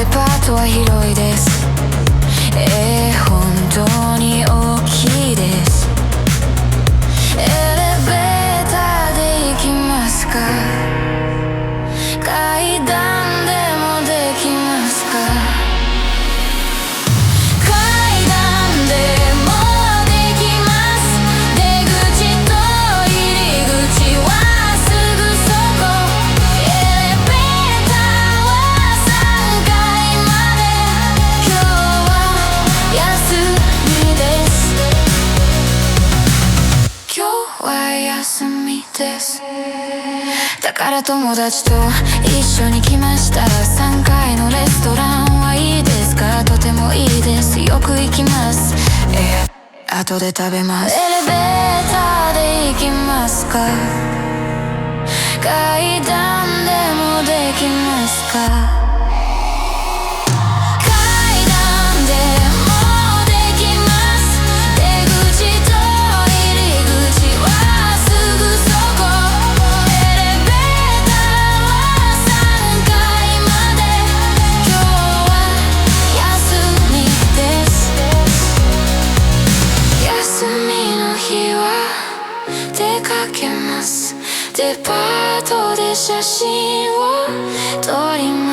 デパートは広いです。本当に大きいです。エレベーターで行きますか、階段でもできますか。階段でもできます。出口と入り口はすぐそこ。エレベーターは3階まで。今日は休みです。今日は休みです。だから友達と一緒に来ました。3階のレストランはいいですか。とてもいいです。よく行きます。後で食べます。エレベーターで行きますか、階段でもできますか。デパートで写真を撮ります。